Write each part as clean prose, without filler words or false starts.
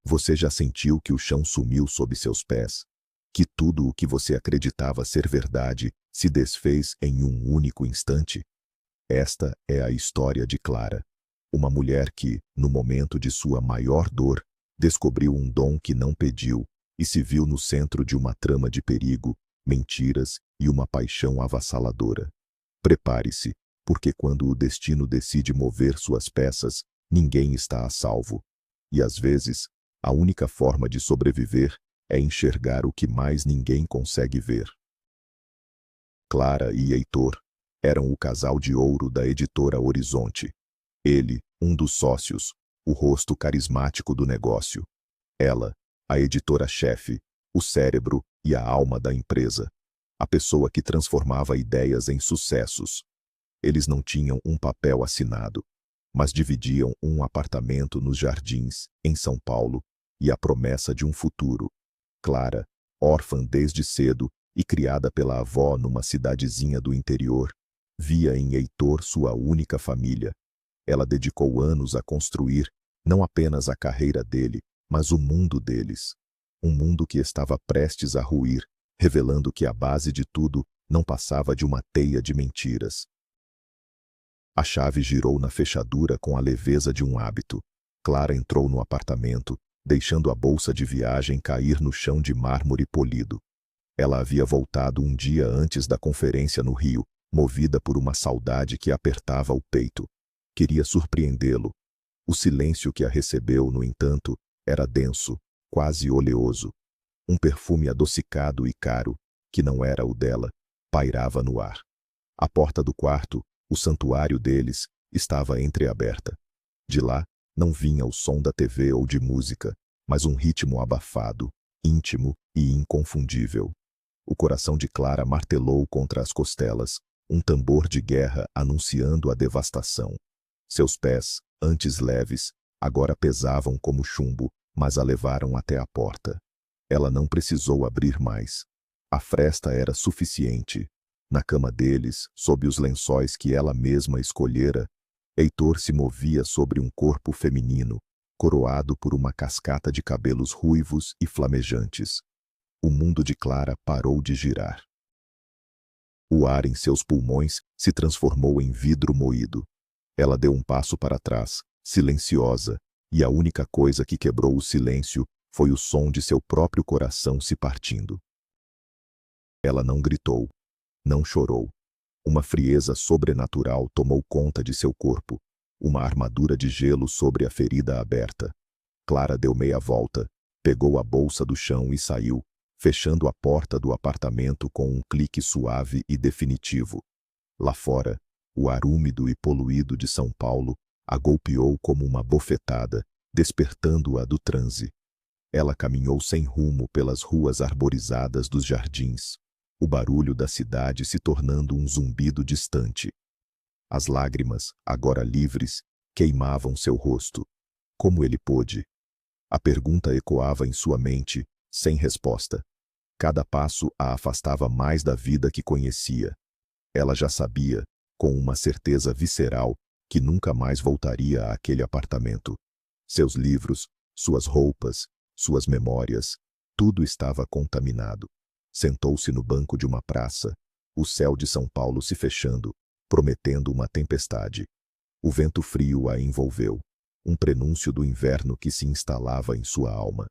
Você já sentiu que o chão sumiu sob seus pés? Que tudo o que você acreditava ser verdade se desfez em um único instante? Esta é a história de Clara, uma mulher que, no momento de sua maior dor, descobriu um dom que não pediu e se viu no centro de uma trama de perigo, mentiras e uma paixão avassaladora. Prepare-se, porque quando o destino decide mover suas peças, ninguém está a salvo. E às vezes, a única forma de sobreviver é enxergar o que mais ninguém consegue ver. Clara e Heitor eram o casal de ouro da editora Horizonte. Ele, um dos sócios, o rosto carismático do negócio. Ela, a editora-chefe, o cérebro e a alma da empresa. A pessoa que transformava ideias em sucessos. Eles não tinham um papel assinado, mas dividiam um apartamento nos Jardins, em São Paulo, e a promessa de um futuro. Clara, órfã desde cedo e criada pela avó numa cidadezinha do interior, via em Heitor sua única família. Ela dedicou anos a construir não apenas a carreira dele, mas o mundo deles. Um mundo que estava prestes a ruir, revelando que a base de tudo não passava de uma teia de mentiras. A chave girou na fechadura com a leveza de um hábito. Clara entrou no apartamento, deixando a bolsa de viagem cair no chão de mármore polido. Ela havia voltado um dia antes da conferência no Rio, movida por uma saudade que apertava o peito. Queria surpreendê-lo. O silêncio que a recebeu, no entanto, era denso, quase oleoso. Um perfume adocicado e caro, que não era o dela, pairava no ar. A porta do quarto, o santuário deles, estava entreaberta. De lá, não vinha o som da TV ou de música, mas um ritmo abafado, íntimo e inconfundível. O coração de Clara martelou contra as costelas, um tambor de guerra anunciando a devastação. Seus pés, antes leves, agora pesavam como chumbo, mas a levaram até a porta. Ela não precisou abrir mais. A fresta era suficiente. Na cama deles, sob os lençóis que ela mesma escolhera, Heitor se movia sobre um corpo feminino, coroado por uma cascata de cabelos ruivos e flamejantes. O mundo de Clara parou de girar. O ar em seus pulmões se transformou em vidro moído. Ela deu um passo para trás, silenciosa, e a única coisa que quebrou o silêncio foi o som de seu próprio coração se partindo. Ela não gritou, não chorou. Uma frieza sobrenatural tomou conta de seu corpo, uma armadura de gelo sobre a ferida aberta. Clara deu meia volta, pegou a bolsa do chão e saiu, fechando a porta do apartamento com um clique suave e definitivo. Lá fora, o ar úmido e poluído de São Paulo a golpeou como uma bofetada, despertando-a do transe. Ela caminhou sem rumo pelas ruas arborizadas dos Jardins, o barulho da cidade se tornando um zumbido distante. As lágrimas, agora livres, queimavam seu rosto. Como ele pôde? A pergunta ecoava em sua mente, sem resposta. Cada passo a afastava mais da vida que conhecia. Ela já sabia, com uma certeza visceral, que nunca mais voltaria àquele apartamento. Seus livros, suas roupas, suas memórias, tudo estava contaminado. Sentou-se no banco de uma praça, o céu de São Paulo se fechando, prometendo uma tempestade. O vento frio a envolveu, um prenúncio do inverno que se instalava em sua alma.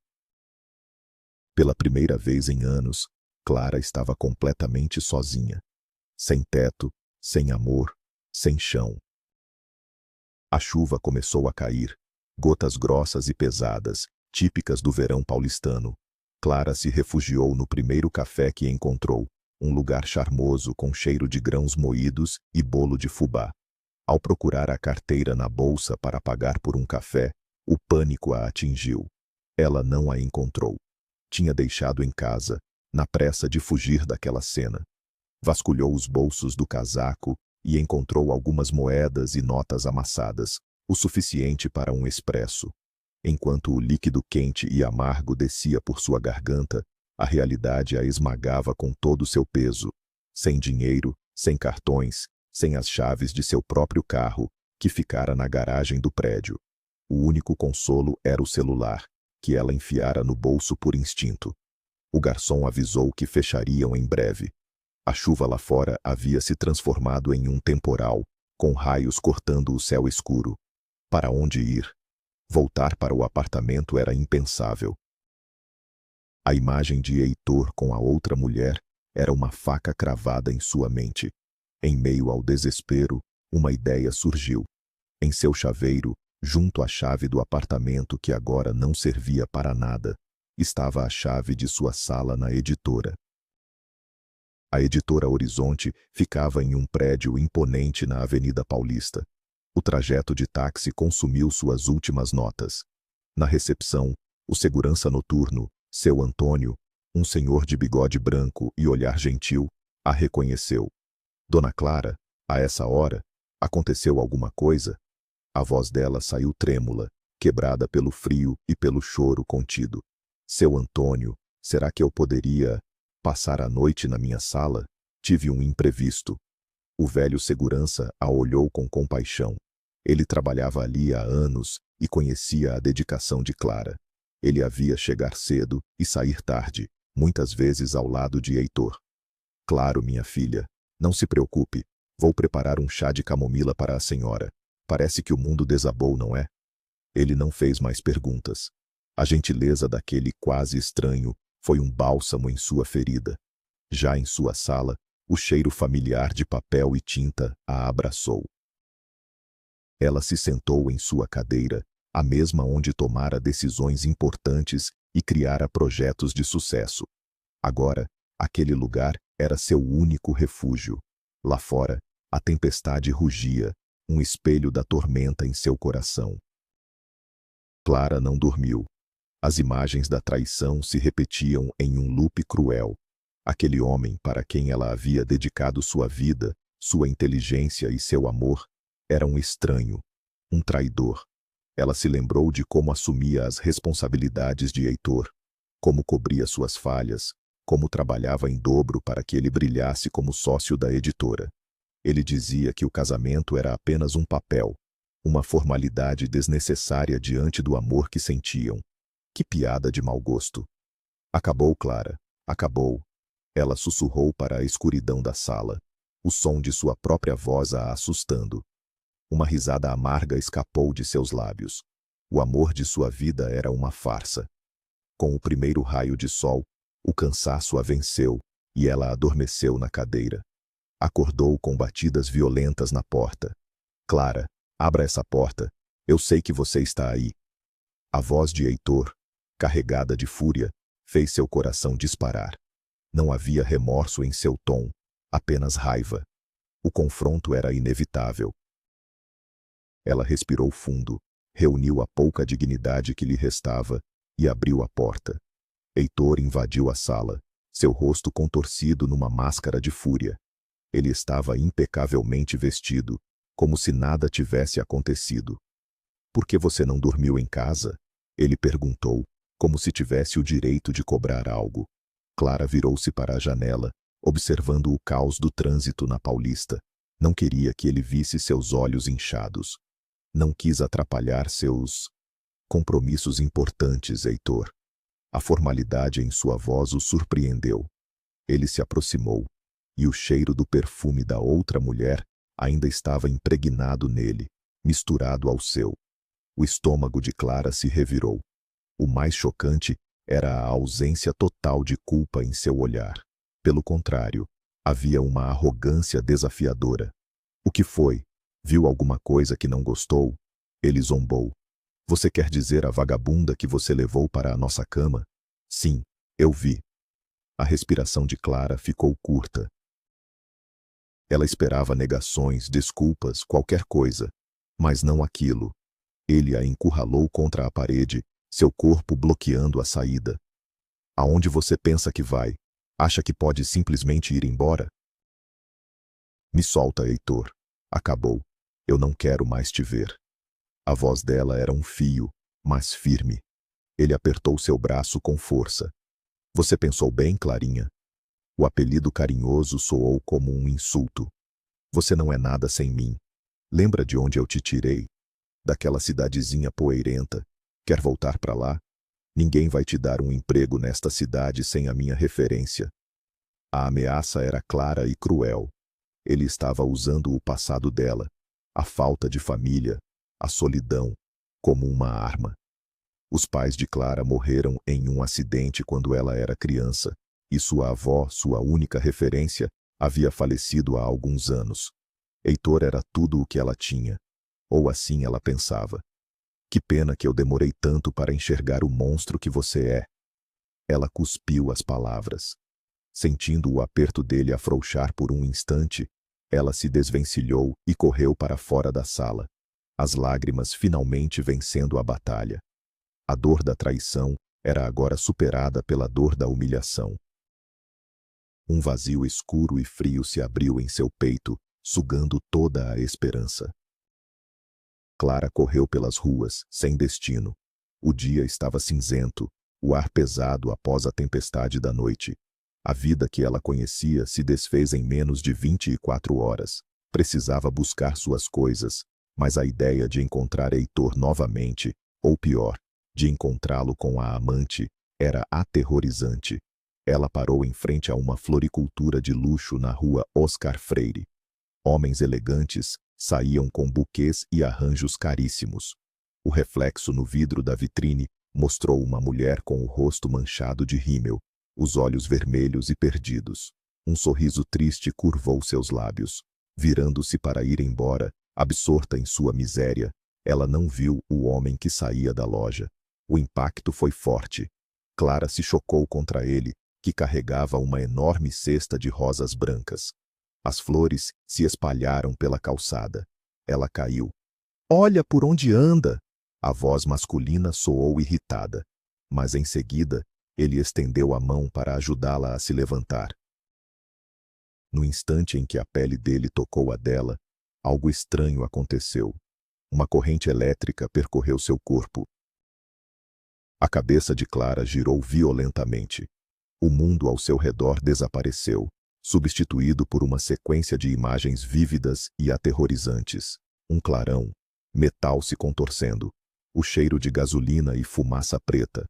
Pela primeira vez em anos, Clara estava completamente sozinha. Sem teto, sem amor, sem chão. A chuva começou a cair, gotas grossas e pesadas, típicas do verão paulistano. Clara se refugiou no primeiro café que encontrou, um lugar charmoso com cheiro de grãos moídos e bolo de fubá. Ao procurar a carteira na bolsa para pagar por um café, o pânico a atingiu. Ela não a encontrou. Tinha deixado em casa, na pressa de fugir daquela cena. Vasculhou os bolsos do casaco e encontrou algumas moedas e notas amassadas, o suficiente para um expresso. Enquanto o líquido quente e amargo descia por sua garganta, a realidade a esmagava com todo o seu peso. Sem dinheiro, sem cartões, sem as chaves de seu próprio carro, que ficara na garagem do prédio. O único consolo era o celular, que ela enfiara no bolso por instinto. O garçom avisou que fechariam em breve. A chuva lá fora havia se transformado em um temporal, com raios cortando o céu escuro. Para onde ir? Voltar para o apartamento era impensável. A imagem de Heitor com a outra mulher era uma faca cravada em sua mente. Em meio ao desespero, uma ideia surgiu. Em seu chaveiro, junto à chave do apartamento que agora não servia para nada, estava a chave de sua sala na editora. A editora Horizonte ficava em um prédio imponente na Avenida Paulista. O trajeto de táxi consumiu suas últimas notas. Na recepção, o segurança noturno, seu Antônio, um senhor de bigode branco e olhar gentil, a reconheceu. Dona Clara, a essa hora, aconteceu alguma coisa? A voz dela saiu trêmula, quebrada pelo frio e pelo choro contido. Seu Antônio, será que eu poderia passar a noite na minha sala? Tive um imprevisto. O velho segurança a olhou com compaixão. Ele trabalhava ali há anos e conhecia a dedicação de Clara. Ele a via chegar cedo e sair tarde, muitas vezes ao lado de Heitor. Claro, minha filha, não se preocupe, vou preparar um chá de camomila para a senhora. Parece que o mundo desabou, não é? Ele não fez mais perguntas. A gentileza daquele quase estranho foi um bálsamo em sua ferida. Já em sua sala, o cheiro familiar de papel e tinta a abraçou. Ela se sentou em sua cadeira, a mesma onde tomara decisões importantes e criara projetos de sucesso. Agora, aquele lugar era seu único refúgio. Lá fora, a tempestade rugia, um espelho da tormenta em seu coração. Clara não dormiu. As imagens da traição se repetiam em um loop cruel. Aquele homem para quem ela havia dedicado sua vida, sua inteligência e seu amor, era um estranho, um traidor. Ela se lembrou de como assumia as responsabilidades de Heitor, como cobria suas falhas, como trabalhava em dobro para que ele brilhasse como sócio da editora. Ele dizia que o casamento era apenas um papel, uma formalidade desnecessária diante do amor que sentiam. Que piada de mau gosto. Acabou, Clara, acabou. Ela sussurrou para a escuridão da sala, o som de sua própria voz a assustando. Uma risada amarga escapou de seus lábios. O amor de sua vida era uma farsa. Com o primeiro raio de sol, o cansaço a venceu e ela adormeceu na cadeira. Acordou com batidas violentas na porta. Clara, abra essa porta. Eu sei que você está aí. A voz de Heitor, carregada de fúria, fez seu coração disparar. Não havia remorso em seu tom, apenas raiva. O confronto era inevitável. Ela respirou fundo, reuniu a pouca dignidade que lhe restava e abriu a porta. Heitor invadiu a sala, seu rosto contorcido numa máscara de fúria. Ele estava impecavelmente vestido, como se nada tivesse acontecido. Por que você não dormiu em casa? Ele perguntou, como se tivesse o direito de cobrar algo. Clara virou-se para a janela, observando o caos do trânsito na Paulista. Não queria que ele visse seus olhos inchados. Não quis atrapalhar seus compromissos importantes, Heitor. A formalidade em sua voz o surpreendeu. Ele se aproximou, e o cheiro do perfume da outra mulher ainda estava impregnado nele, misturado ao seu. O estômago de Clara se revirou. O mais chocante era a ausência total de culpa em seu olhar. Pelo contrário, havia uma arrogância desafiadora. O que foi? Viu alguma coisa que não gostou? Ele zombou. Você quer dizer a vagabunda que você levou para a nossa cama? Sim, eu vi. A respiração de Clara ficou curta. Ela esperava negações, desculpas, qualquer coisa, mas não aquilo. Ele a encurralou contra a parede, seu corpo bloqueando a saída. Aonde você pensa que vai? Acha que pode simplesmente ir embora? Me solta, Heitor. Acabou. Eu não quero mais te ver. A voz dela era um fio, mas firme. Ele apertou seu braço com força. Você pensou bem, Clarinha? O apelido carinhoso soou como um insulto. Você não é nada sem mim. Lembra de onde eu te tirei? Daquela cidadezinha poeirenta. Quer voltar para lá? Ninguém vai te dar um emprego nesta cidade sem a minha referência. A ameaça era clara e cruel. Ele estava usando o passado dela, a falta de família, a solidão, como uma arma. Os pais de Clara morreram em um acidente quando ela era criança, e sua avó, sua única referência, havia falecido há alguns anos. Heitor era tudo o que ela tinha, ou assim ela pensava. Que pena que eu demorei tanto para enxergar o monstro que você é. Ela cuspiu as palavras. Sentindo o aperto dele afrouxar por um instante, ela se desvencilhou e correu para fora da sala, as lágrimas finalmente vencendo a batalha. A dor da traição era agora superada pela dor da humilhação. Um vazio escuro e frio se abriu em seu peito, sugando toda a esperança. Clara correu pelas ruas, sem destino. O dia estava cinzento, o ar pesado após a tempestade da noite. A vida que ela conhecia se desfez em menos de 24 horas. Precisava buscar suas coisas, mas a ideia de encontrar Heitor novamente, ou pior, de encontrá-lo com a amante, era aterrorizante. Ela parou em frente a uma floricultura de luxo na rua Oscar Freire. Homens elegantes saíam com buquês e arranjos caríssimos. O reflexo no vidro da vitrine mostrou uma mulher com o rosto manchado de rímel, os olhos vermelhos e perdidos. Um sorriso triste curvou seus lábios. Virando-se para ir embora, absorta em sua miséria, ela não viu o homem que saía da loja. O impacto foi forte. Clara se chocou contra ele, que carregava uma enorme cesta de rosas brancas. As flores se espalharam pela calçada. Ela caiu. "Olha por onde anda!" A voz masculina soou irritada. Mas em seguida, ele estendeu a mão para ajudá-la a se levantar. No instante em que a pele dele tocou a dela, algo estranho aconteceu. Uma corrente elétrica percorreu seu corpo. A cabeça de Clara girou violentamente. O mundo ao seu redor desapareceu, substituído por uma sequência de imagens vívidas e aterrorizantes. Um clarão, metal se contorcendo, o cheiro de gasolina e fumaça preta.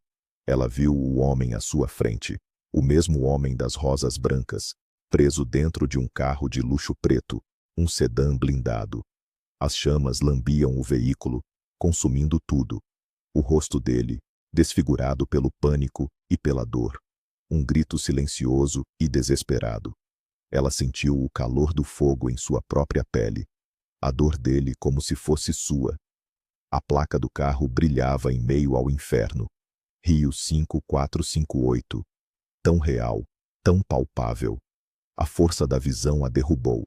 Ela viu o homem à sua frente, o mesmo homem das rosas brancas, preso dentro de um carro de luxo preto, um sedã blindado. As chamas lambiam o veículo, consumindo tudo. O rosto dele, desfigurado pelo pânico e pela dor. Um grito silencioso e desesperado. Ela sentiu o calor do fogo em sua própria pele. A dor dele como se fosse sua. A placa do carro brilhava em meio ao inferno. Rio 5458. Tão real, tão palpável. A força da visão a derrubou.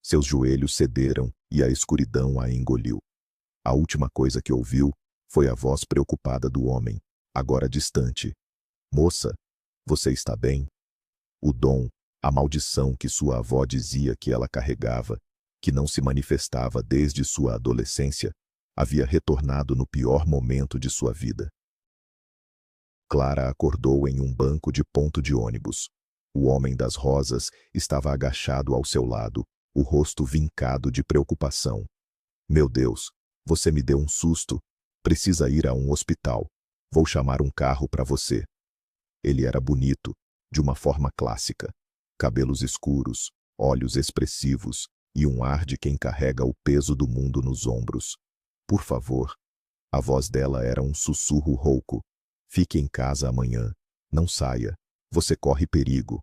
Seus joelhos cederam e a escuridão a engoliu. A última coisa que ouviu foi a voz preocupada do homem, agora distante. "Moça, você está bem?" O dom, a maldição que sua avó dizia que ela carregava, que não se manifestava desde sua adolescência, havia retornado no pior momento de sua vida. Clara acordou em um banco de ponto de ônibus. O homem das rosas estava agachado ao seu lado, o rosto vincado de preocupação. "Meu Deus, você me deu um susto. Precisa ir a um hospital. Vou chamar um carro para você." Ele era bonito, de uma forma clássica. Cabelos escuros, olhos expressivos e um ar de quem carrega o peso do mundo nos ombros. "Por favor." A voz dela era um sussurro rouco. "Fique em casa amanhã. Não saia. Você corre perigo."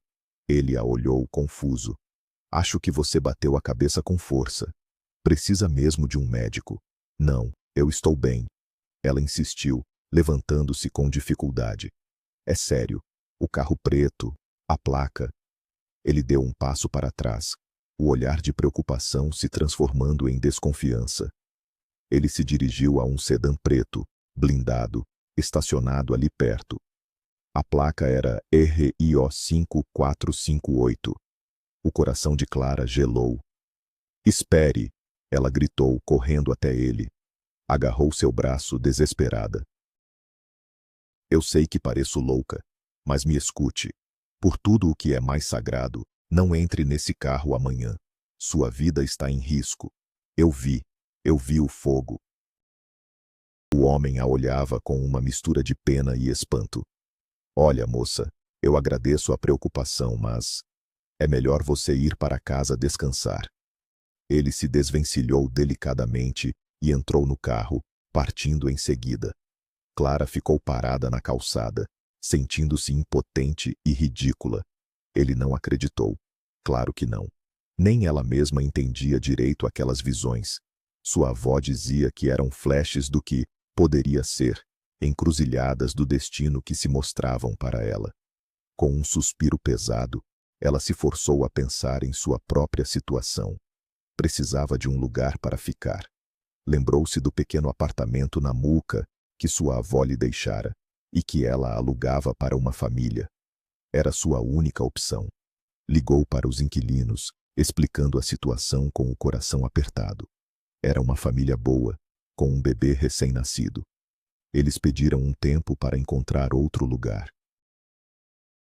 Ele a olhou confuso. "Acho que você bateu a cabeça com força. Precisa mesmo de um médico." "Não, eu estou bem." Ela insistiu, levantando-se com dificuldade. "É sério. O carro preto, a placa." Ele deu um passo para trás, o olhar de preocupação se transformando em desconfiança. Ele se dirigiu a um sedã preto, blindado, estacionado ali perto. A placa era RIO 5458. O coração de Clara gelou. "Espere!" Ela gritou, correndo até ele. Agarrou seu braço desesperada. "Eu sei que pareço louca, mas me escute. Por tudo o que é mais sagrado, não entre nesse carro amanhã. Sua vida está em risco. Eu vi o fogo." O homem a olhava com uma mistura de pena e espanto. Olha, moça, eu agradeço a preocupação, mas é melhor você ir para casa descansar. Ele se desvencilhou delicadamente e entrou no carro, partindo em seguida. Clara ficou parada na calçada, sentindo-se impotente e ridícula. Ele não acreditou. Claro que não. Nem ela mesma entendia direito aquelas visões. Sua avó dizia que eram flashes do que poderia ser, encruzilhadas do destino que se mostravam para ela. Com um suspiro pesado, ela se forçou a pensar em sua própria situação. Precisava de um lugar para ficar. Lembrou-se do pequeno apartamento na Muca que sua avó lhe deixara e que ela alugava para uma família. Era sua única opção. Ligou para os inquilinos, explicando a situação com o coração apertado. Era uma família boa, com um bebê recém-nascido. Eles pediram um tempo para encontrar outro lugar.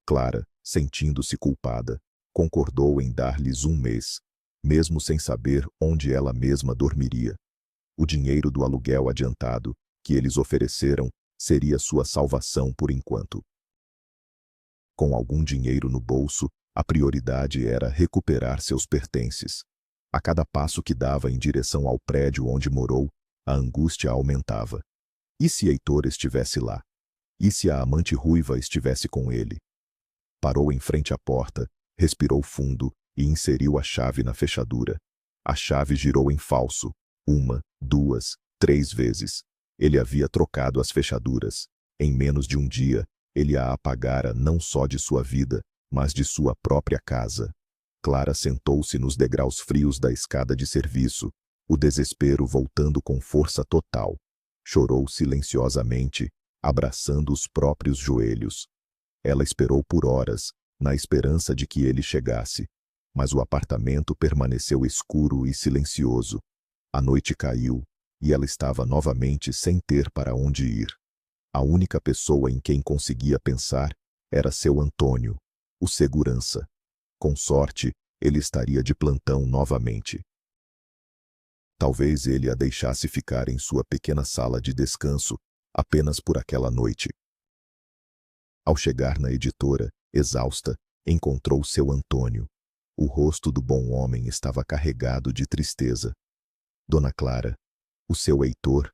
Clara, sentindo-se culpada, concordou em dar-lhes um mês, mesmo sem saber onde ela mesma dormiria. O dinheiro do aluguel adiantado, que eles ofereceram, seria sua salvação por enquanto. Com algum dinheiro no bolso, a prioridade era recuperar seus pertences. A cada passo que dava em direção ao prédio onde morou, a angústia aumentava. E se Heitor estivesse lá? E se a amante ruiva estivesse com ele? Parou em frente à porta, respirou fundo e inseriu a chave na fechadura. A chave girou em falso, 1, 2, 3 vezes. Ele havia trocado as fechaduras. Em menos de um dia, ele a apagara não só de sua vida, mas de sua própria casa. Clara sentou-se nos degraus frios da escada de serviço, o desespero voltando com força total. Chorou silenciosamente, abraçando os próprios joelhos. Ela esperou por horas, na esperança de que ele chegasse, mas o apartamento permaneceu escuro e silencioso. A noite caiu, e ela estava novamente sem ter para onde ir. A única pessoa em quem conseguia pensar era seu Antônio, o segurança. Com sorte, ele estaria de plantão novamente. Talvez ele a deixasse ficar em sua pequena sala de descanso, apenas por aquela noite. Ao chegar na editora, exausta, encontrou seu Antônio. O rosto do bom homem estava carregado de tristeza. Dona Clara, o seu Heitor,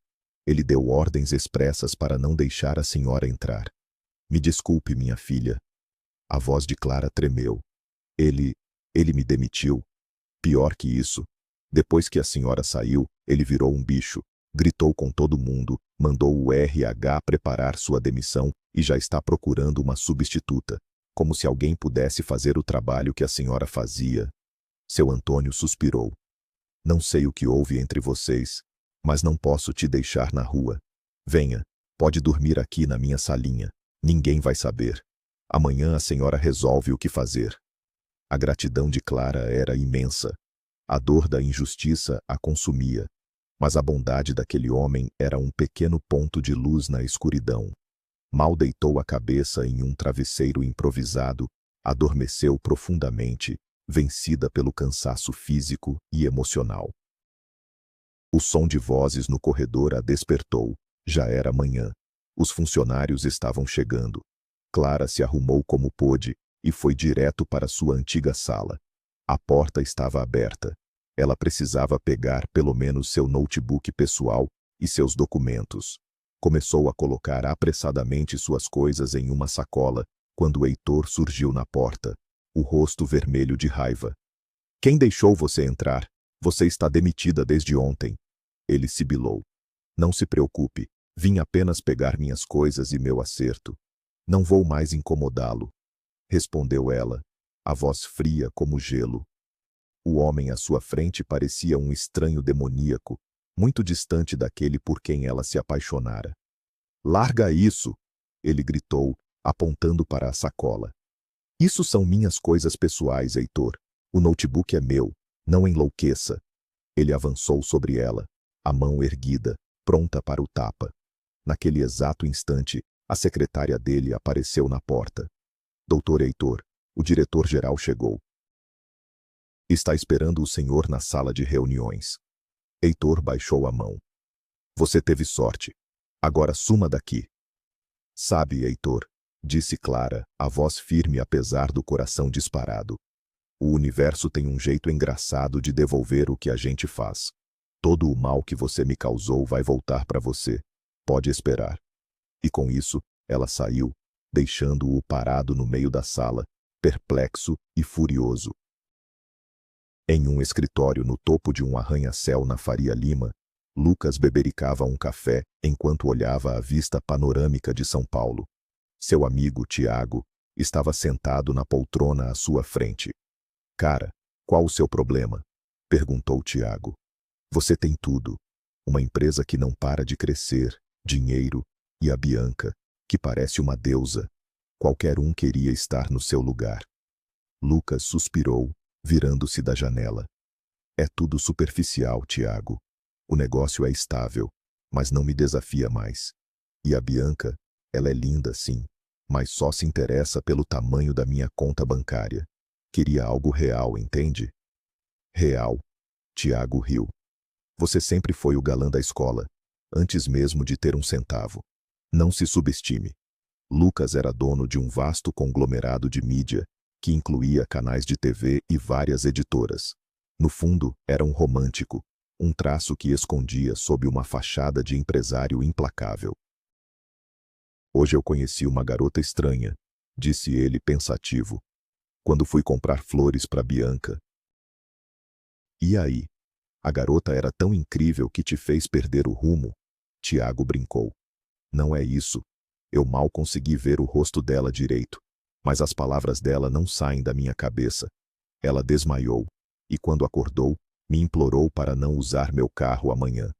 ele deu ordens expressas para não deixar a senhora entrar. Me desculpe, minha filha. A voz de Clara tremeu. Ele me demitiu. Pior que isso. Depois que a senhora saiu, ele virou um bicho, gritou com todo mundo, mandou o RH preparar sua demissão e já está procurando uma substituta, como se alguém pudesse fazer o trabalho que a senhora fazia. Seu Antônio suspirou. Não sei o que houve entre vocês, mas não posso te deixar na rua. Venha, pode dormir aqui na minha salinha. Ninguém vai saber. Amanhã a senhora resolve o que fazer. A gratidão de Clara era imensa. A dor da injustiça a consumia. Mas a bondade daquele homem era um pequeno ponto de luz na escuridão. Mal deitou a cabeça em um travesseiro improvisado, adormeceu profundamente, vencida pelo cansaço físico e emocional. O som de vozes no corredor a despertou. Já era manhã. Os funcionários estavam chegando. Clara se arrumou como pôde e foi direto para sua antiga sala. A porta estava aberta. Ela precisava pegar pelo menos seu notebook pessoal e seus documentos. Começou a colocar apressadamente suas coisas em uma sacola, quando Heitor surgiu na porta, o rosto vermelho de raiva. Quem deixou você entrar? Você está demitida desde ontem. Ele sibilou. Não se preocupe, vim apenas pegar minhas coisas e meu acerto. Não vou mais incomodá-lo. Respondeu ela, a voz fria como gelo. O homem à sua frente parecia um estranho demoníaco, muito distante daquele por quem ela se apaixonara. Larga isso! Ele gritou, apontando para a sacola. Isso são minhas coisas pessoais, Heitor. O notebook é meu. Não enlouqueça. Ele avançou sobre ela, a mão erguida, pronta para o tapa. Naquele exato instante, a secretária dele apareceu na porta. Doutor Heitor, o diretor-geral chegou. Está esperando o senhor na sala de reuniões. Heitor baixou a mão. Você teve sorte. Agora suma daqui. Sabe, Heitor, disse Clara, a voz firme apesar do coração disparado. O universo tem um jeito engraçado de devolver o que a gente faz. Todo o mal que você me causou vai voltar para você. Pode esperar. E com isso, ela saiu, deixando-o parado no meio da sala, perplexo e furioso. Em um escritório no topo de um arranha-céu na Faria Lima, Lucas bebericava um café enquanto olhava a vista panorâmica de São Paulo. Seu amigo, Tiago, estava sentado na poltrona à sua frente. Cara, qual o seu problema? Perguntou Tiago. Você tem tudo. Uma empresa que não para de crescer, dinheiro, e a Bianca, que parece uma deusa. Qualquer um queria estar no seu lugar. Lucas suspirou, virando-se da janela. É tudo superficial, Tiago. O negócio é estável, mas não me desafia mais. E a Bianca, ela é linda sim, mas só se interessa pelo tamanho da minha conta bancária. Queria algo real, entende? Real. Tiago riu. Você sempre foi o galã da escola, antes mesmo de ter um centavo. Não se subestime. Lucas era dono de um vasto conglomerado de mídia, que incluía canais de TV e várias editoras. No fundo, era um romântico, um traço que escondia sob uma fachada de empresário implacável. Hoje eu conheci uma garota estranha, disse ele pensativo, quando fui comprar flores para Bianca. E aí? A garota era tão incrível que te fez perder o rumo? Tiago brincou. Não é isso. Eu mal consegui ver o rosto dela direito, mas as palavras dela não saem da minha cabeça. Ela desmaiou, e quando acordou, me implorou para não usar meu carro amanhã.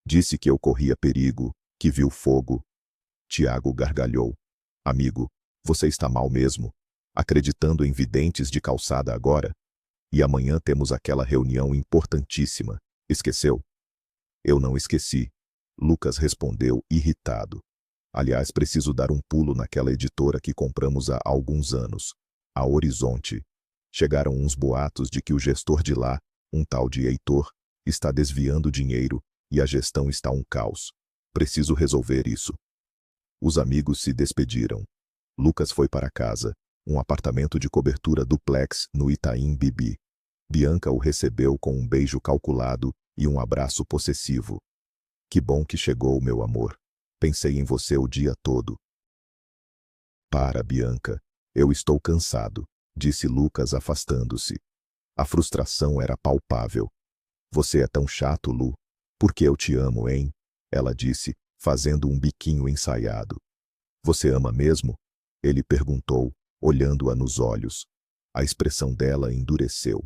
Disse que eu corria perigo, que viu fogo. Tiago gargalhou. Amigo, você está mal mesmo? Acreditando em videntes de calçada agora? E amanhã temos aquela reunião importantíssima. Esqueceu? Eu não esqueci. Lucas respondeu irritado. Aliás, preciso dar um pulo naquela editora que compramos há alguns anos, a Horizonte. Chegaram uns boatos de que o gestor de lá, um tal de Heitor, está desviando dinheiro e a gestão está um caos. Preciso resolver isso. Os amigos se despediram. Lucas foi para casa, um apartamento de cobertura duplex no Itaim Bibi. Bianca o recebeu com um beijo calculado e um abraço possessivo. Que bom que chegou, meu amor. Pensei em você o dia todo. Para, Bianca. Eu estou cansado, disse Lucas afastando-se. A frustração era palpável. Você é tão chato, Lu. Porque eu te amo, hein? Ela disse, fazendo um biquinho ensaiado. Você ama mesmo? Ele perguntou, olhando-a nos olhos. A expressão dela endureceu.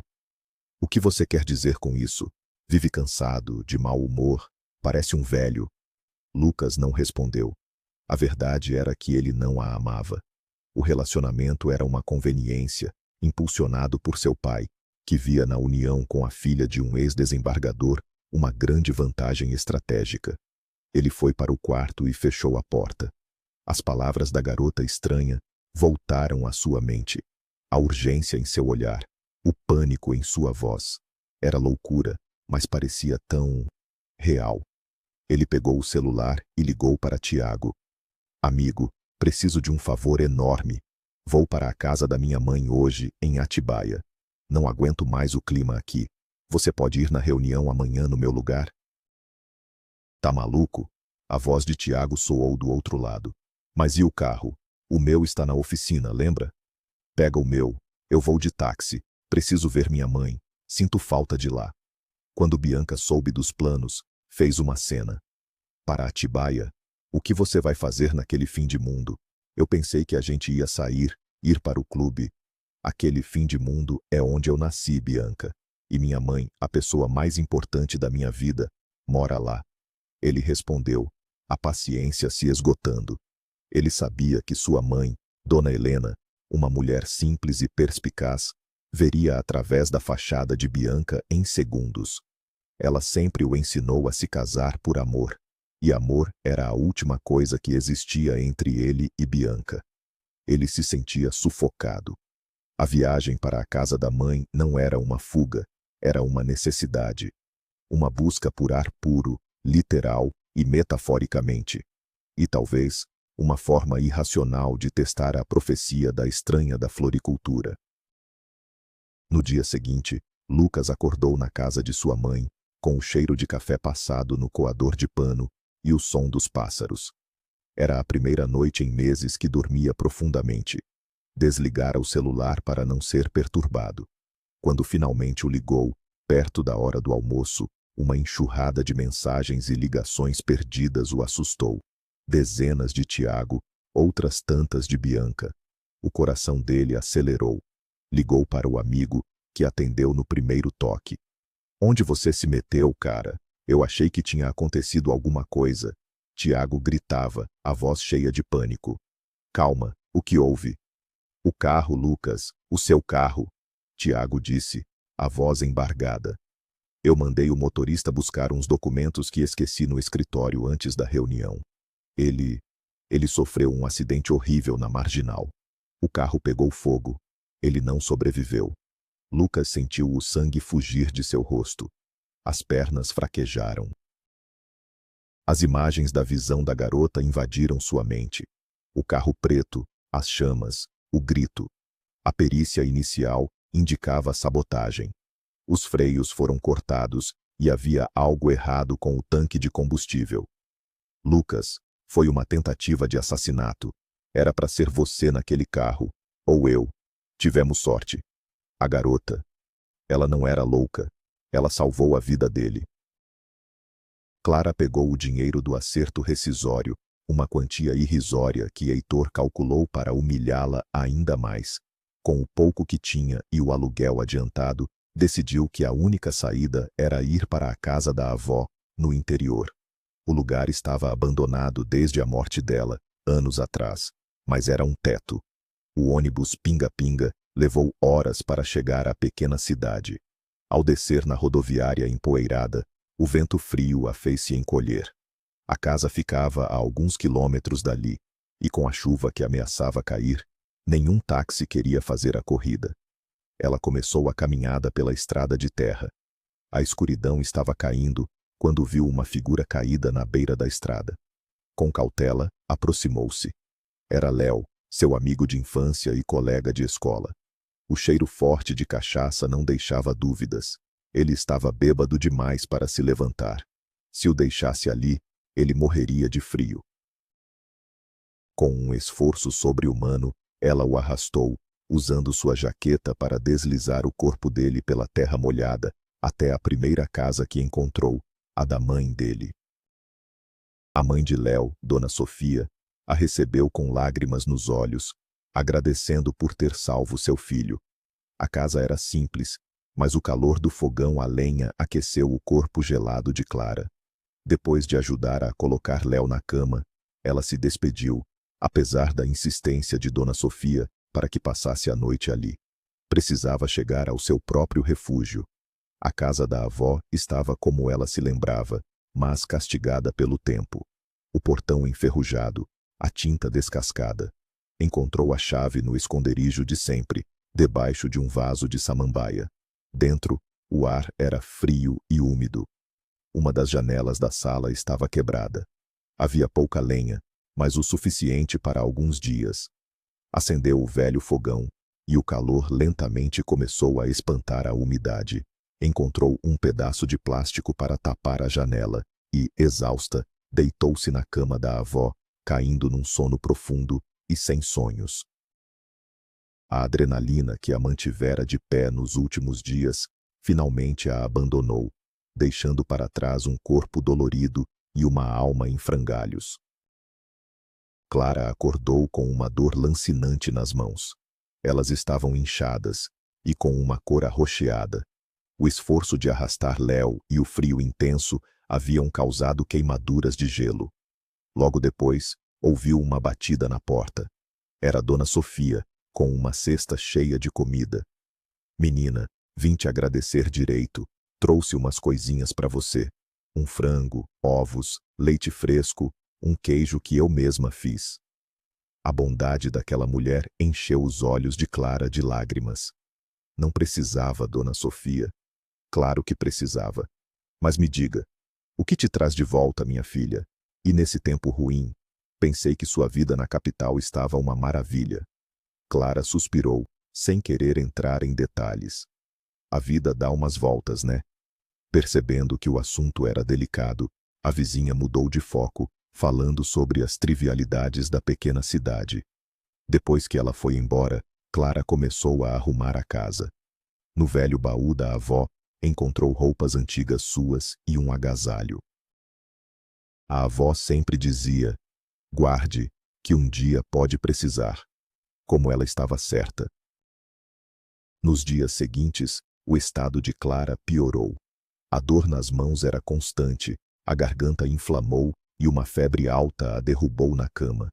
O que você quer dizer com isso? Vive cansado, de mau humor, parece um velho. Lucas não respondeu. A verdade era que ele não a amava. O relacionamento era uma conveniência, impulsionado por seu pai, que via na união com a filha de um ex-desembargador uma grande vantagem estratégica. Ele foi para o quarto e fechou a porta. As palavras da garota estranha voltaram à sua mente. A urgência em seu olhar, o pânico em sua voz. Era loucura, mas parecia tão real. Ele pegou o celular e ligou para Tiago. Amigo, preciso de um favor enorme. Vou para a casa da minha mãe hoje, em Atibaia. Não aguento mais o clima aqui. Você pode ir na reunião amanhã no meu lugar? Tá maluco? A voz de Tiago soou do outro lado. Mas e o carro? O meu está na oficina, lembra? Pega o meu. Eu vou de táxi. Preciso ver minha mãe. Sinto falta de lá. Quando Bianca soube dos planos, fez uma cena. Para Atibaia? O que você vai fazer naquele fim de mundo? Eu pensei que a gente ia sair, ir para o clube. Aquele fim de mundo é onde eu nasci, Bianca. E minha mãe, a pessoa mais importante da minha vida, mora lá. Ele respondeu, a paciência se esgotando. Ele sabia que sua mãe, Dona Helena, uma mulher simples e perspicaz, veria através da fachada de Bianca em segundos. Ela sempre o ensinou a se casar por amor. E amor era a última coisa que existia entre ele e Bianca. Ele se sentia sufocado. A viagem para a casa da mãe não era uma fuga, era uma necessidade. Uma busca por ar puro, literal e metaforicamente. E talvez, uma forma irracional de testar a profecia da estranha da floricultura. No dia seguinte, Lucas acordou na casa de sua mãe, com o cheiro de café passado no coador de pano e o som dos pássaros. Era a primeira noite em meses que dormia profundamente. Desligara o celular para não ser perturbado. Quando finalmente o ligou, perto da hora do almoço, uma enxurrada de mensagens e ligações perdidas o assustou. Dezenas de Tiago, outras tantas de Bianca. O coração dele acelerou. Ligou para o amigo, que atendeu no primeiro toque. Onde você se meteu, cara? Eu achei que tinha acontecido alguma coisa. Tiago gritava, a voz cheia de pânico. Calma, o que houve? O carro, Lucas, o seu carro. Tiago disse, a voz embargada. Eu mandei o motorista buscar uns documentos que esqueci no escritório antes da reunião. Ele sofreu um acidente horrível na marginal. O carro pegou fogo. Ele não sobreviveu. Lucas sentiu o sangue fugir de seu rosto. As pernas fraquejaram. As imagens da visão da garota invadiram sua mente. O carro preto, as chamas, o grito. A perícia inicial indicava sabotagem. Os freios foram cortados e havia algo errado com o tanque de combustível. Lucas, foi uma tentativa de assassinato. Era para ser você naquele carro, ou eu. Tivemos sorte. A garota. Ela não era louca. Ela salvou a vida dele. Clara pegou o dinheiro do acerto rescisório, uma quantia irrisória que Heitor calculou para humilhá-la ainda mais. Com o pouco que tinha e o aluguel adiantado, decidiu que a única saída era ir para a casa da avó, no interior. O lugar estava abandonado desde a morte dela, anos atrás, mas era um teto. O ônibus pinga-pinga levou horas para chegar à pequena cidade. Ao descer na rodoviária empoeirada, o vento frio a fez se encolher. A casa ficava a alguns quilômetros dali, e com a chuva que ameaçava cair, nenhum táxi queria fazer a corrida. Ela começou a caminhada pela estrada de terra. A escuridão estava caindo quando viu uma figura caída na beira da estrada. Com cautela, aproximou-se. Era Léo, seu amigo de infância e colega de escola. O cheiro forte de cachaça não deixava dúvidas. Ele estava bêbado demais para se levantar. Se o deixasse ali, ele morreria de frio. Com um esforço sobre-humano, ela o arrastou, usando sua jaqueta para deslizar o corpo dele pela terra molhada, até a primeira casa que encontrou, a da mãe dele. A mãe de Léo, Dona Sofia, a recebeu com lágrimas nos olhos, agradecendo por ter salvo seu filho. A casa era simples, mas o calor do fogão a lenha aqueceu o corpo gelado de Clara. Depois de ajudar a colocar Léo na cama, ela se despediu, apesar da insistência de Dona Sofia para que passasse a noite ali. Precisava chegar ao seu próprio refúgio. A casa da avó estava como ela se lembrava, mas castigada pelo tempo. O portão enferrujado, a tinta descascada. Encontrou a chave no esconderijo de sempre, debaixo de um vaso de samambaia. Dentro, o ar era frio e úmido. Uma das janelas da sala estava quebrada. Havia pouca lenha, mas o suficiente para alguns dias. Acendeu o velho fogão, e o calor lentamente começou a espantar a umidade. Encontrou um pedaço de plástico para tapar a janela e, exausta, deitou-se na cama da avó, caindo num sono profundo e sem sonhos. A adrenalina que a mantivera de pé nos últimos dias, finalmente a abandonou, deixando para trás um corpo dolorido e uma alma em frangalhos. Clara acordou com uma dor lancinante nas mãos. Elas estavam inchadas e com uma cor arroxeada. O esforço de arrastar Léo e o frio intenso haviam causado queimaduras de gelo. Logo depois, ouviu uma batida na porta. Era Dona Sofia, com uma cesta cheia de comida. Menina, vim te agradecer direito. Trouxe umas coisinhas para você. Um frango, ovos, leite fresco, um queijo que eu mesma fiz. A bondade daquela mulher encheu os olhos de Clara de lágrimas. Não precisava, Dona Sofia. Claro que precisava. Mas me diga, o que te traz de volta, minha filha? E nesse tempo ruim? Pensei que sua vida na capital estava uma maravilha. Clara suspirou, sem querer entrar em detalhes. A vida dá umas voltas, né? Percebendo que o assunto era delicado, a vizinha mudou de foco, falando sobre as trivialidades da pequena cidade. Depois que ela foi embora, Clara começou a arrumar a casa. No velho baú da avó, encontrou roupas antigas suas e um agasalho. A avó sempre dizia: guarde, que um dia pode precisar. Como ela estava certa. Nos dias seguintes, o estado de Clara piorou. A dor nas mãos era constante, a garganta inflamou e uma febre alta a derrubou na cama.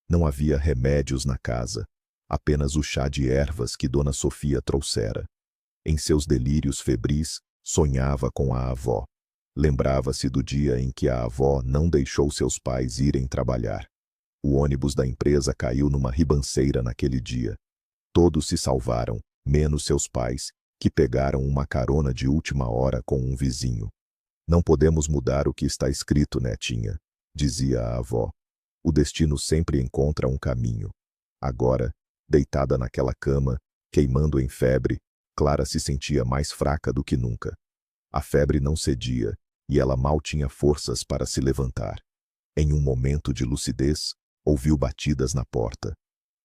Não havia remédios na casa, apenas o chá de ervas que Dona Sofia trouxera. Em seus delírios febris, sonhava com a avó. Lembrava-se do dia em que a avó não deixou seus pais irem trabalhar. O ônibus da empresa caiu numa ribanceira naquele dia. Todos se salvaram, menos seus pais, que pegaram uma carona de última hora com um vizinho. Não podemos mudar o que está escrito, netinha, dizia a avó. O destino sempre encontra um caminho. Agora, deitada naquela cama, queimando em febre, Clara se sentia mais fraca do que nunca. A febre não cedia, e ela mal tinha forças para se levantar. Em um momento de lucidez, ouviu batidas na porta.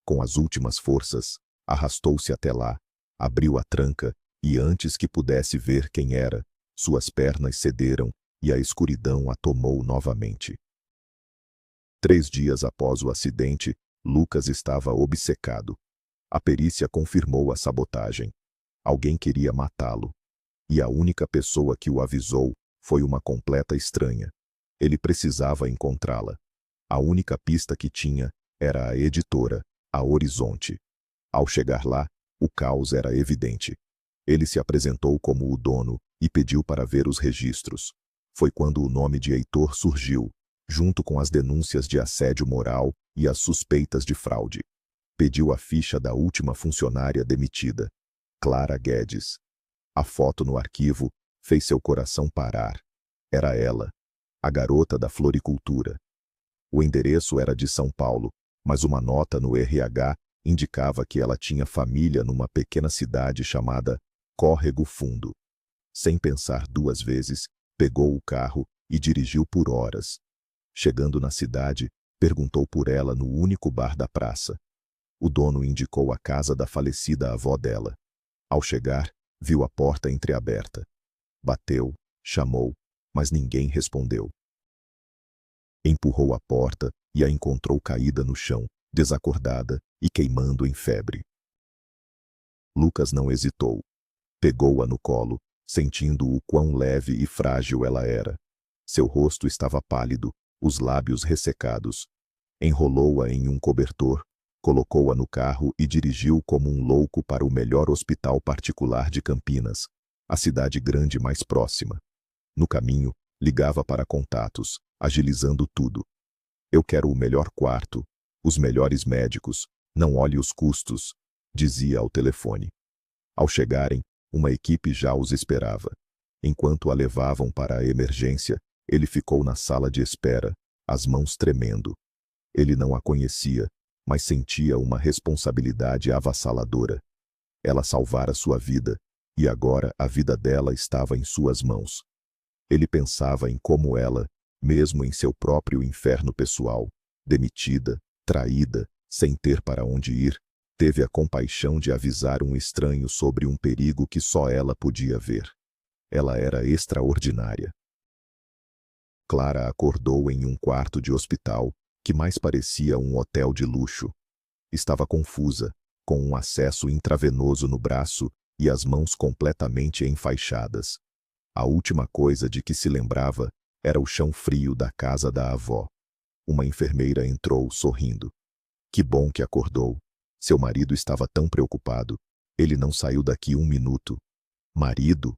Com as últimas forças, arrastou-se até lá, abriu a tranca, e antes que pudesse ver quem era, suas pernas cederam e a escuridão a tomou novamente. 3 dias após o acidente, Lucas estava obcecado. A perícia confirmou a sabotagem. Alguém queria matá-lo. E a única pessoa que o avisou foi uma completa estranha. Ele precisava encontrá-la. A única pista que tinha era a editora, a Horizonte. Ao chegar lá, o caos era evidente. Ele se apresentou como o dono e pediu para ver os registros. Foi quando o nome de Heitor surgiu, junto com as denúncias de assédio moral e as suspeitas de fraude. Pediu a ficha da última funcionária demitida, Clara Guedes. A foto no arquivo fez seu coração parar. Era ela, a garota da floricultura. O endereço era de São Paulo, mas uma nota no RH indicava que ela tinha família numa pequena cidade chamada Córrego Fundo. Sem pensar 2 vezes, pegou o carro e dirigiu por horas. Chegando na cidade, perguntou por ela no único bar da praça. O dono indicou a casa da falecida avó dela. Ao chegar, viu a porta entreaberta. Bateu, chamou, mas ninguém respondeu. Empurrou a porta e a encontrou caída no chão, desacordada e queimando em febre. Lucas não hesitou. Pegou-a no colo, sentindo o quão leve e frágil ela era. Seu rosto estava pálido, os lábios ressecados. Enrolou-a em um cobertor, colocou-a no carro e dirigiu como um louco para o melhor hospital particular de Campinas, a cidade grande mais próxima. No caminho, ligava para contatos, agilizando tudo. Eu quero o melhor quarto, os melhores médicos, não olhe os custos, dizia ao telefone. Ao chegarem, uma equipe já os esperava. Enquanto a levavam para a emergência, ele ficou na sala de espera, as mãos tremendo. Ele não a conhecia, mas sentia uma responsabilidade avassaladora. Ela salvara sua vida, e agora a vida dela estava em suas mãos. Ele pensava em como ela, mesmo em seu próprio inferno pessoal, demitida, traída, sem ter para onde ir, teve a compaixão de avisar um estranho sobre um perigo que só ela podia ver. Ela era extraordinária. Clara acordou em um quarto de hospital, que mais parecia um hotel de luxo. Estava confusa, com um acesso intravenoso no braço e as mãos completamente enfaixadas. A última coisa de que se lembrava era o chão frio da casa da avó. Uma enfermeira entrou, sorrindo. Que bom que acordou. Seu marido estava tão preocupado. Ele não saiu daqui 1 minuto. Marido?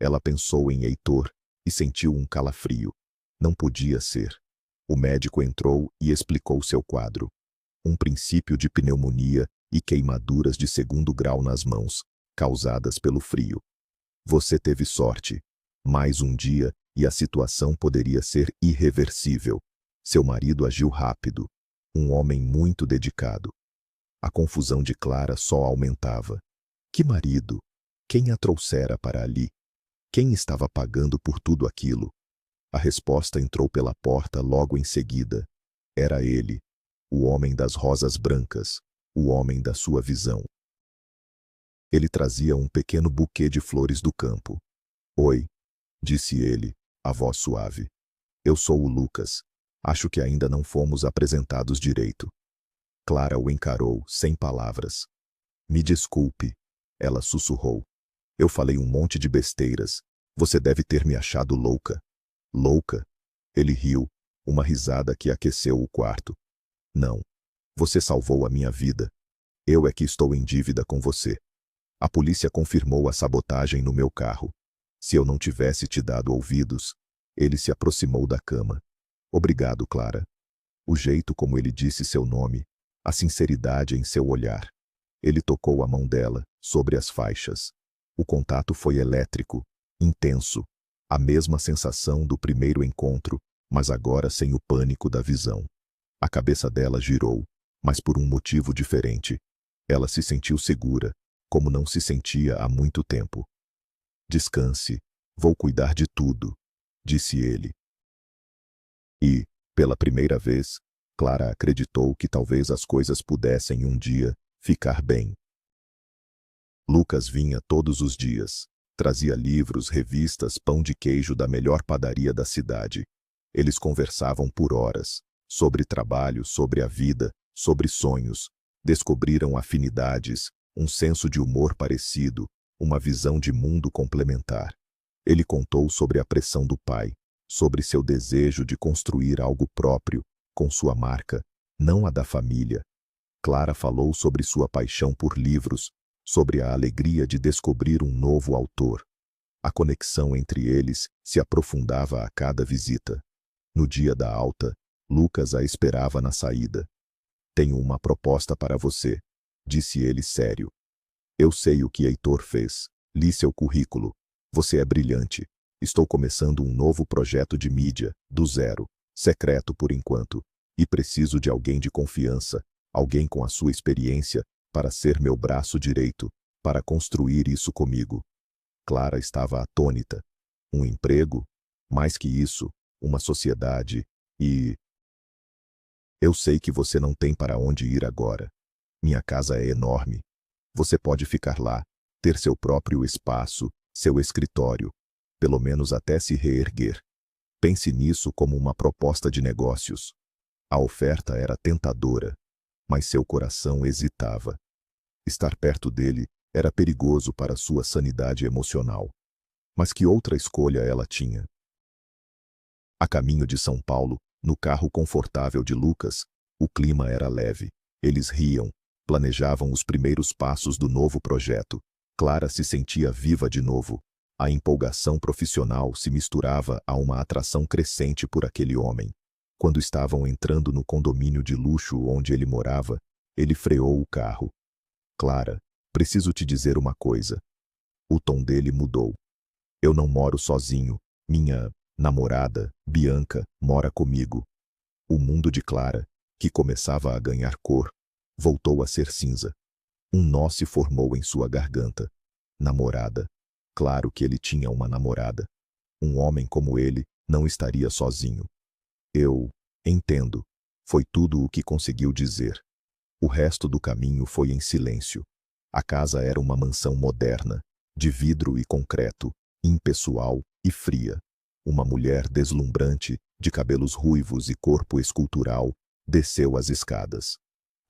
Ela pensou em Heitor e sentiu um calafrio. Não podia ser. O médico entrou e explicou seu quadro. Um princípio de pneumonia e queimaduras de 2º grau nas mãos, causadas pelo frio. Você teve sorte. Mais um dia e a situação poderia ser irreversível. Seu marido agiu rápido. Um homem muito dedicado. A confusão de Clara só aumentava. Que marido? Quem a trouxera para ali? Quem estava pagando por tudo aquilo? A resposta entrou pela porta logo em seguida. Era ele, o homem das rosas brancas, o homem da sua visão. Ele trazia um pequeno buquê de flores do campo. Oi, disse ele, a voz suave. Eu sou o Lucas. Acho que ainda não fomos apresentados direito. Clara o encarou, sem palavras. Me desculpe, ela sussurrou. Eu falei um monte de besteiras. Você deve ter me achado louca. Louca? Ele riu, uma risada que aqueceu o quarto. Não. Você salvou a minha vida. Eu é que estou em dívida com você. A polícia confirmou a sabotagem no meu carro. Se eu não tivesse te dado ouvidos, ele se aproximou da cama. Obrigado, Clara. O jeito como ele disse seu nome, a sinceridade em seu olhar. Ele tocou a mão dela, sobre as faixas. O contato foi elétrico, intenso. A mesma sensação do primeiro encontro, mas agora sem o pânico da visão. A cabeça dela girou, mas por um motivo diferente. Ela se sentiu segura, como não se sentia há muito tempo. Descanse, vou cuidar de tudo, disse ele. E, pela primeira vez, Clara acreditou que talvez as coisas pudessem um dia ficar bem. Lucas vinha todos os dias. Trazia livros, revistas, pão de queijo da melhor padaria da cidade. Eles conversavam por horas, sobre trabalho, sobre a vida, sobre sonhos. Descobriram afinidades, um senso de humor parecido, uma visão de mundo complementar. Ele contou sobre a pressão do pai, sobre seu desejo de construir algo próprio, com sua marca, não a da família. Clara falou sobre sua paixão por livros, sobre a alegria de descobrir um novo autor. A conexão entre eles se aprofundava a cada visita. No dia da alta, Lucas a esperava na saída. Tenho uma proposta para você, disse ele sério. Eu sei o que Heitor fez. Li seu currículo. Você é brilhante. Estou começando um novo projeto de mídia, do zero, secreto por enquanto, e preciso de alguém de confiança, alguém com a sua experiência, para ser meu braço direito, para construir isso comigo. Clara estava atônita. Um emprego? Mais que isso, uma sociedade, e... Eu sei que você não tem para onde ir agora. Minha casa é enorme. Você pode ficar lá, ter seu próprio espaço, seu escritório, pelo menos até se reerguer. Pense nisso como uma proposta de negócios. A oferta era tentadora, mas seu coração hesitava. Estar perto dele era perigoso para sua sanidade emocional. Mas que outra escolha ela tinha? A caminho de São Paulo, no carro confortável de Lucas, o clima era leve. Eles riam, planejavam os primeiros passos do novo projeto. Clara se sentia viva de novo. A empolgação profissional se misturava a uma atração crescente por aquele homem. Quando estavam entrando no condomínio de luxo onde ele morava, ele freou o carro. Clara, preciso te dizer uma coisa. O tom dele mudou. Eu não moro sozinho. Minha namorada, Bianca, mora comigo. O mundo de Clara, que começava a ganhar cor, voltou a ser cinza. Um nó se formou em sua garganta. Namorada. Claro que ele tinha uma namorada. Um homem como ele não estaria sozinho. Eu entendo. Foi tudo o que conseguiu dizer. O resto do caminho foi em silêncio. A casa era uma mansão moderna, de vidro e concreto, impessoal e fria. Uma mulher deslumbrante, de cabelos ruivos e corpo escultural, desceu as escadas.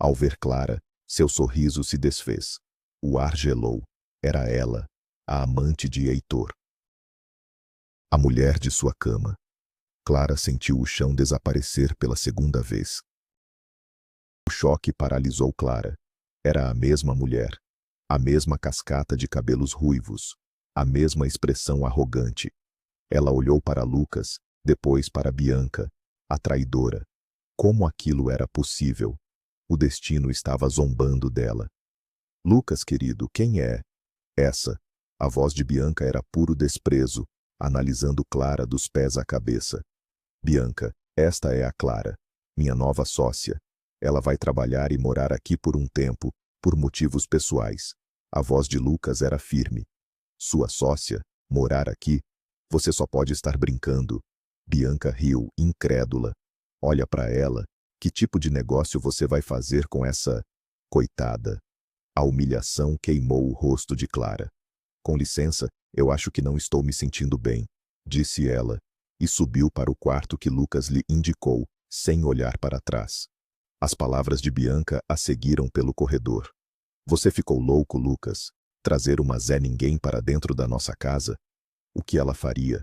Ao ver Clara, seu sorriso se desfez. O ar gelou. Era ela, a amante de Heitor. A mulher de sua cama. Clara sentiu o chão desaparecer pela segunda vez. O choque paralisou Clara. Era a mesma mulher. A mesma cascata de cabelos ruivos. A mesma expressão arrogante. Ela olhou para Lucas, depois para Bianca, a traidora. Como aquilo era possível? O destino estava zombando dela. Lucas, querido, quem é? Essa. A voz de Bianca era puro desprezo, analisando Clara dos pés à cabeça. Bianca, esta é a Clara, minha nova sócia. Ela vai trabalhar e morar aqui por um tempo, por motivos pessoais. A voz de Lucas era firme. Sua sócia? Morar aqui? Você só pode estar brincando. Bianca riu, incrédula. Olha para ela. Que tipo de negócio você vai fazer com essa coitada? A humilhação queimou o rosto de Clara. Com licença, eu acho que não estou me sentindo bem, disse ela, e subiu para o quarto que Lucas lhe indicou, sem olhar para trás. As palavras de Bianca a seguiram pelo corredor. Você ficou louco, Lucas? Trazer uma Zé Ninguém para dentro da nossa casa? O que ela faria?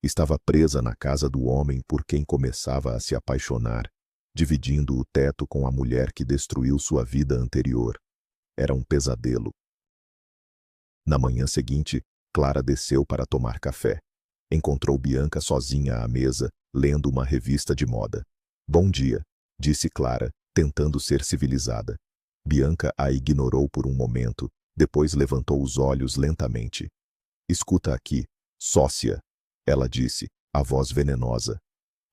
Estava presa na casa do homem por quem começava a se apaixonar, dividindo o teto com a mulher que destruiu sua vida anterior. Era um pesadelo. Na manhã seguinte, Clara desceu para tomar café. Encontrou Bianca sozinha à mesa, lendo uma revista de moda. Bom dia, disse Clara, tentando ser civilizada. Bianca a ignorou por um momento, depois levantou os olhos lentamente. Escuta aqui, sócia, ela disse, a voz venenosa.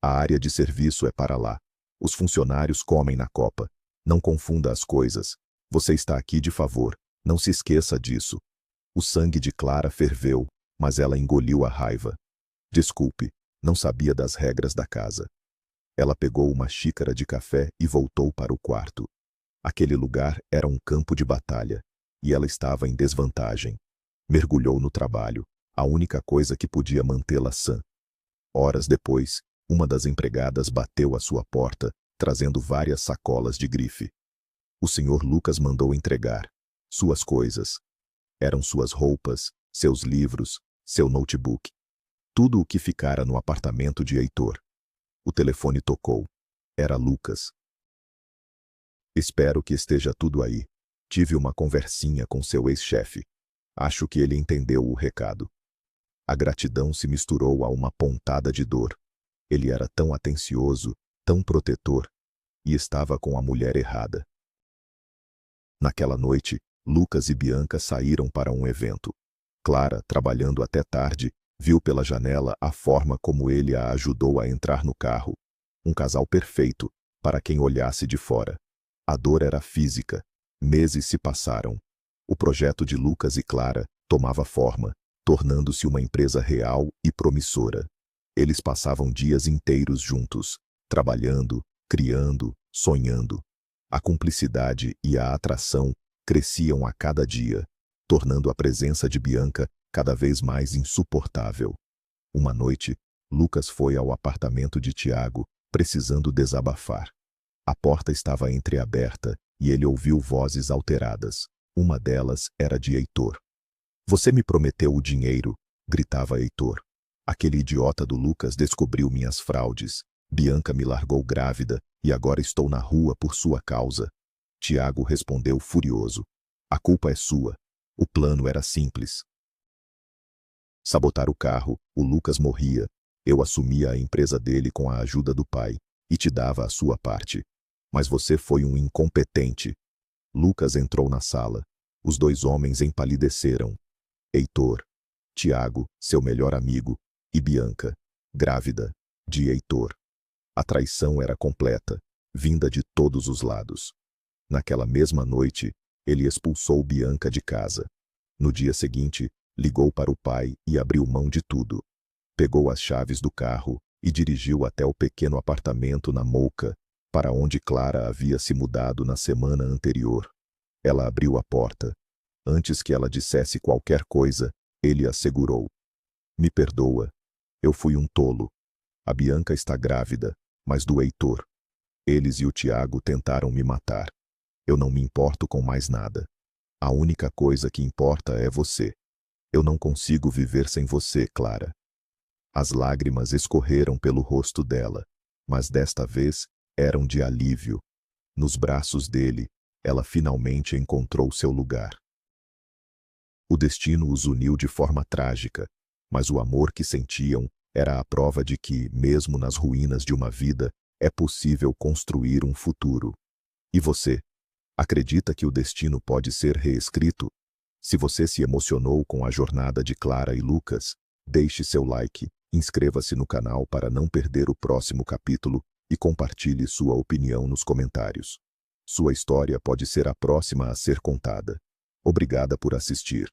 A área de serviço é para lá. Os funcionários comem na copa. Não confunda as coisas. Você está aqui de favor. Não se esqueça disso. O sangue de Clara ferveu, mas ela engoliu a raiva. Desculpe, não sabia das regras da casa. Ela pegou uma xícara de café e voltou para o quarto. Aquele lugar era um campo de batalha, e ela estava em desvantagem. Mergulhou no trabalho, a única coisa que podia mantê-la sã. Horas depois, uma das empregadas bateu à sua porta, trazendo várias sacolas de grife. O senhor Lucas mandou entregar suas coisas. Eram suas roupas, seus livros, seu notebook. Tudo o que ficara no apartamento de Heitor. O telefone tocou. Era Lucas. Espero que esteja tudo aí. Tive uma conversinha com seu ex-chefe. Acho que ele entendeu o recado. A gratidão se misturou a uma pontada de dor. Ele era tão atencioso, tão protetor, e estava com a mulher errada. Naquela noite, Lucas e Bianca saíram para um evento. Clara, trabalhando até tarde, viu pela janela a forma como ele a ajudou a entrar no carro. Um casal perfeito, para quem olhasse de fora. A dor era física. Meses se passaram. O projeto de Lucas e Clara tomava forma, tornando-se uma empresa real e promissora. Eles passavam dias inteiros juntos, trabalhando, criando, sonhando. A cumplicidade e a atração cresciam a cada dia, tornando a presença de Bianca cada vez mais insuportável. Uma noite, Lucas foi ao apartamento de Tiago, precisando desabafar. A porta estava entreaberta e ele ouviu vozes alteradas. Uma delas era de Heitor. Você me prometeu o dinheiro, gritava Heitor. Aquele idiota do Lucas descobriu minhas fraudes. Bianca me largou grávida e agora estou na rua por sua causa. Tiago respondeu furioso. A culpa é sua. O plano era simples. Sabotar o carro, o Lucas morria. Eu assumia a empresa dele com a ajuda do pai e te dava a sua parte. Mas você foi um incompetente. Lucas entrou na sala. Os dois homens empalideceram. Heitor, Tiago, seu melhor amigo, e Bianca, grávida, de Heitor. A traição era completa, vinda de todos os lados. Naquela mesma noite, ele expulsou Bianca de casa. No dia seguinte, ligou para o pai e abriu mão de tudo. Pegou as chaves do carro e dirigiu até o pequeno apartamento na Moca, para onde Clara havia se mudado na semana anterior. Ela abriu a porta. Antes que ela dissesse qualquer coisa, ele assegurou. Me perdoa. Eu fui um tolo. A Bianca está grávida, mas do Heitor. Eles e o Tiago tentaram me matar. Eu não me importo com mais nada. A única coisa que importa é você. Eu não consigo viver sem você, Clara. As lágrimas escorreram pelo rosto dela, mas desta vez eram de alívio. Nos braços dele, ela finalmente encontrou seu lugar. O destino os uniu de forma trágica, mas o amor que sentiam era a prova de que, mesmo nas ruínas de uma vida, é possível construir um futuro. E você? Acredita que o destino pode ser reescrito? Se você se emocionou com a jornada de Clara e Lucas, deixe seu like, inscreva-se no canal para não perder o próximo capítulo e compartilhe sua opinião nos comentários. Sua história pode ser a próxima a ser contada. Obrigada por assistir.